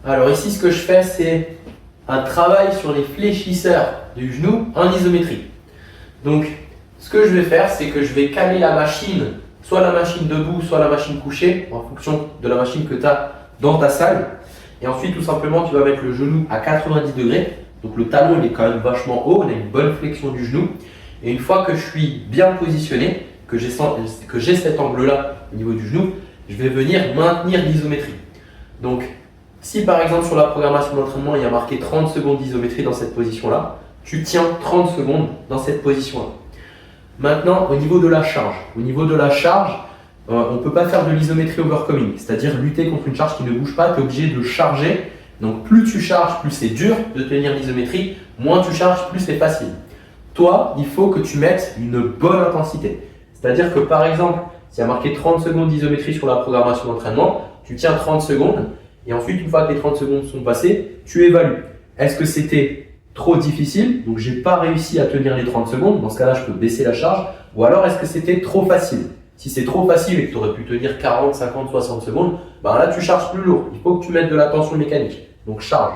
Alors ici, ce que je fais, c'est un travail sur les fléchisseurs du genou en isométrie. Donc, ce que je vais faire, c'est que je vais caler la machine, soit la machine debout, soit la machine couchée, en fonction de la machine que tu as dans ta salle. Et ensuite, tout simplement, tu vas mettre le genou à 90 degrés. Donc, le talon, il est quand même vachement haut, on a une bonne flexion du genou. Et une fois que je suis bien positionné, que j'ai cet angle-là au niveau du genou, je vais venir maintenir l'isométrie. Donc, si par exemple sur la programmation d'entraînement, il y a marqué 30 secondes d'isométrie dans cette position-là, tu tiens 30 secondes dans cette position-là. Maintenant, au niveau de la charge. On ne peut pas faire de l'isométrie overcoming, c'est-à-dire lutter contre une charge qui ne bouge pas, tu es obligé de charger. Donc plus tu charges, plus c'est dur de tenir l'isométrie, moins tu charges, plus c'est facile. Toi, il faut que tu mettes une bonne intensité. C'est-à-dire que par exemple, s'il y a marqué 30 secondes d'isométrie sur la programmation d'entraînement, tu tiens 30 secondes et ensuite, une fois que les 30 secondes sont passées, tu évalues. Est-ce que c'était trop difficile, donc j'ai pas réussi à tenir les 30 secondes, dans ce cas-là, je peux baisser la charge, ou alors est-ce que c'était trop facile? Si c'est trop facile et que tu aurais pu tenir 40, 50, 60 secondes, ben là, tu charges plus lourd. Il faut que tu mettes de la tension mécanique, donc charge.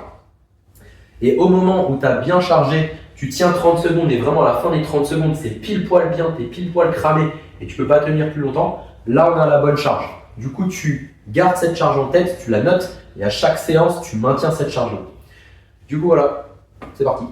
Et au moment où tu as bien chargé, tu tiens 30 secondes et vraiment à la fin des 30 secondes, c'est pile poil bien, tu es pile poil cramé et tu peux pas tenir plus longtemps, là, on a la bonne charge. Du coup, tu gardes cette charge en tête, tu la notes et à chaque séance, tu maintiens cette charge-là. Du coup, voilà, c'est parti.